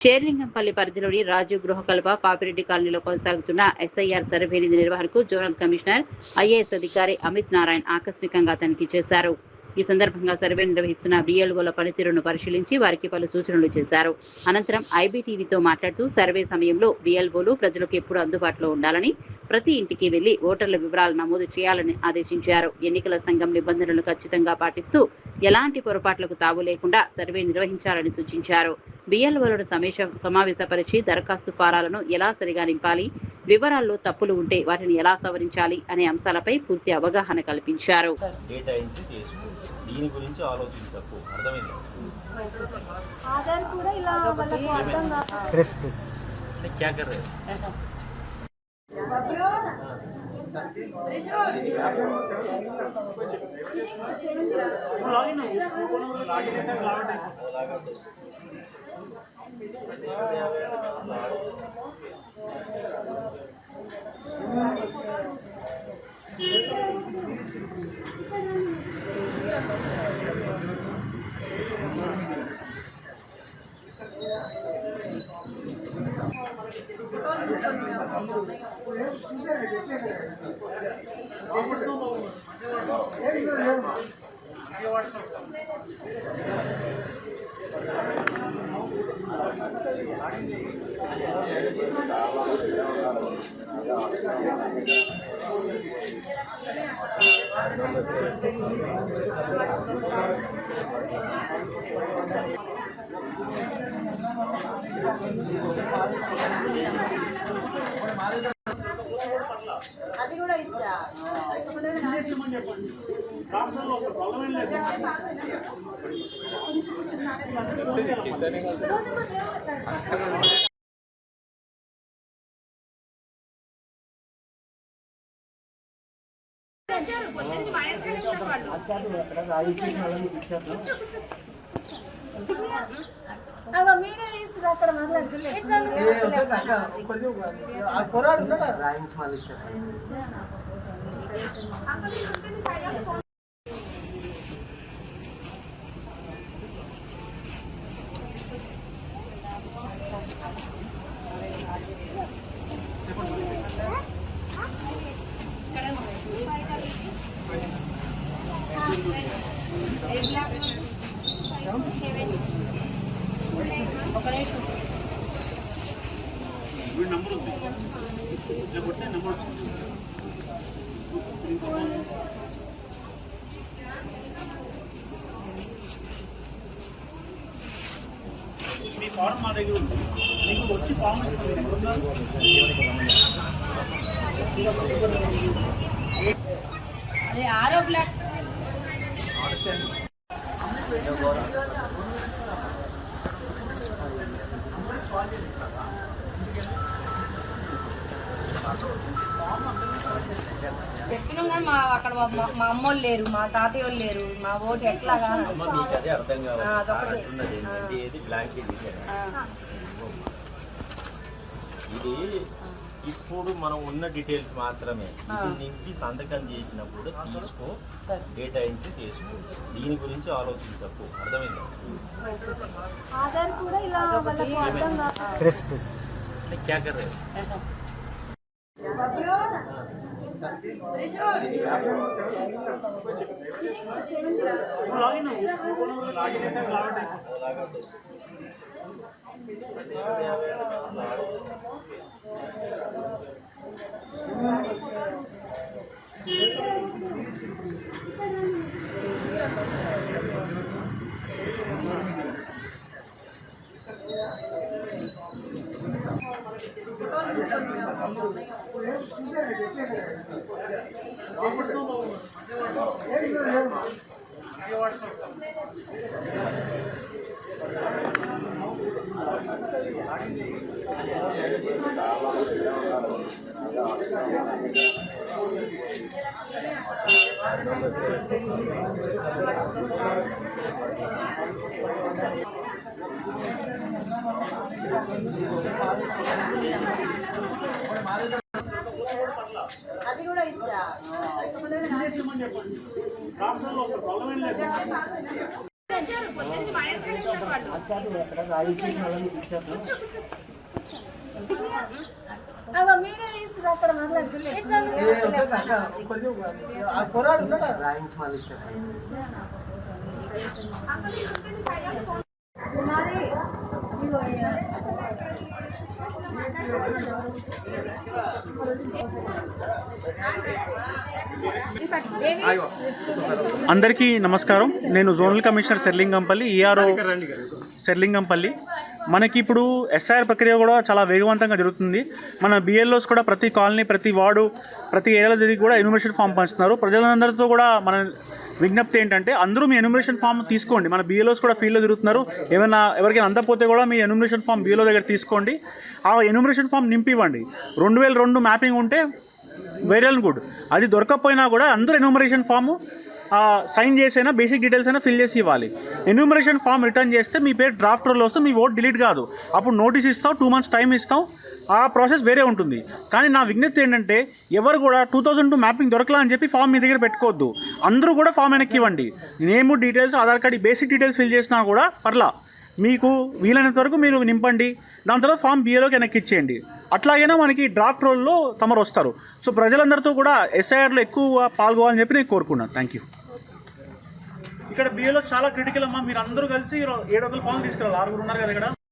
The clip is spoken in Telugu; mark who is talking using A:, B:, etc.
A: షేర్లింగంపల్లి పరిధిలోని రాజీవ్ గృహకల్ప పాపిరెడ్డి కాలనీలో కొనసాగుతున్న ఎస్ఐఆర్ సర్వే నిర్వహణకు జోనల్ కమిషనర్ ఐఏఎస్ అధికారి అమిత్ నారాయణ్ ఆకస్మికంగా తనిఖీ చేశారు. ఈ సందర్భంగా సర్వే నిర్వహిస్తున్న బిఎల్ఓల పనితీరును పరిశీలించి వారికి పలు సూచనలు చేశారు. అనంతరం ఐబీటీవీతో మాట్లాడుతూ సర్వే సమయంలో బిఎల్ఓలు ప్రజలకు ఎప్పుడు అందుబాటులో ఉండాలని, ప్రతి ఇంటికి వెళ్లి ఓటర్ల వివరాలు నమోదు చేయాలని ఆదేశించారు. ఎన్నికల సంఘం నిబంధనలను ఖచ్చితంగా పాటిస్తూ ఎలాంటి పొరపాట్లకు తావు లేకుండా సర్వే నిర్వహించాలని సూచించారు. బిఎల్ఓలను సమావేశపరిచి దరఖాస్తు ఫారాలను ఎలా సరిగా నింపాలి, వివరాల్లో తప్పులు ఉంటే వాటిని ఎలా సవరించాలి అనే అంశాలపై పూర్తి అవగాహన కల్పించారు.
B: దీని గురించి ఆలోచించకు, అర్థమైందా?
C: ఆధార్ కూడా ఇలా వాళ్ళకి అర్థం కాదు.
B: ప్రెస్ क्या कर रहे हो?
C: అది కూడా ఇస్తా. అలా మీరే తీసుకురా, అక్కడ
D: నంబర్ ఉంది, నంబర్ మీ ఫార్మ్ మా దగ్గర ఉంది, మీకు వచ్చి ఫార్మ్
C: అదే ఆరో బ్లాక్ చెప్పినాం కానీ మా అక్కడ మా అమ్మోళ్ళు లేరు, మా తాతయ్య వాళ్ళు లేరు, మా ఓటు ఎట్లాగా
B: ఇది ఇప్పుడు మనం ఉన్న డీటెయిల్స్ మాత్రమే. ఇది నింపి సంతకం చేసినప్పుడు తీసుకో, డేటా ఎంట్రీ చేసుకో, దీని గురించి ఆలోచించకు, అర్థమైందా?
C: ఆధార్ కూడా ఇలా వాళ్ళకి అర్థం కాదు.
B: ప్రెస్ क्या कर रहे हो?
C: అది కూడా ఇస్తా.
E: అందరికీ నమస్కారం. నేను zonal commissioner Serilingampally, ERO Serilingampally. మనకి ఇప్పుడు ఎస్ఐఆర్ ప్రక్రియ కూడా చాలా వేగవంతంగా జరుగుతుంది. మన బిఎల్ఓస్ కూడా ప్రతి కాలనీ, ప్రతి వార్డు, ప్రతి ఏరియాలో తిరిగి కూడా ఎన్యూమరేషన్ ఫామ్ పంచుతున్నారు. ప్రజలందరితో కూడా మన విజ్ఞప్తి ఏంటంటే అందరూ మీ ఎన్యూమరేషన్ ఫామ్ తీసుకోండి. మన బిఎల్ఓస్ కూడా ఫీల్డ్లో తిరుగుతున్నారు. ఎవరికైనా అందకపోతే కూడా మీ ఎన్యూమరేషన్ ఫామ్ బిఎల్ఓ దగ్గర తీసుకోండి. ఆ ఎన్యూమరేషన్ ఫామ్ నింపివ్వండి. 2002 మ్యాపింగ్ ఉంటే వెరీ గుడ్. అది దొరకకపోయినా కూడా అందరూ ఎన్యూమరేషన్ ఫాము సైన్ చేసైనా బేసిక్ డీటెయిల్స్ అయినా ఫిల్ చేసి ఇవ్వాలి. ఎన్యూమరేషన్ ఫామ్ రిటర్న్ చేస్తే మీ పేరు డ్రాఫ్ట్ రోల్ వస్తే మీ ఓట్ డిలీట్ కాదు. అప్పుడు నోటీస్ ఇస్తాం, 2 months టైం ఇస్తాం. ఆ ప్రాసెస్ వేరే ఉంటుంది. కానీ నా విజ్ఞప్తి ఏంటంటే ఎవరు కూడా 2002 మ్యాపింగ్ దొరకలా అని చెప్పి ఫామ్ మీ దగ్గర పెట్టుకోవద్దు. అందరూ కూడా ఫామ్ వెనక్కి ఇవ్వండి. నేము, details, Aadhaar card, basic details fill చేసినా కూడా పర్లా, మీకు వీలైనంత వరకు మీరు నింపండి. దాని తర్వాత ఫామ్ బిఏలోకి వెనక్కి ఇచ్చేయండి. అట్లాగైనా మనకి డ్రాఫ్ట్ రోల్లో తమరు వస్తారు. సో ప్రజలందరితో కూడా ఎస్ఐఆర్లో ఎక్కువ పాల్గొవాలని చెప్పి నేను కోరుకున్నాను. Thank you. ఇక్కడ బిఏలో చాలా క్రిటికల్ అమ్మా. మీరు అందరూ కలిసి 7 ఫామ్ తీసుకురావాలి. 6 ఉన్నారు కదా ఇక్కడ.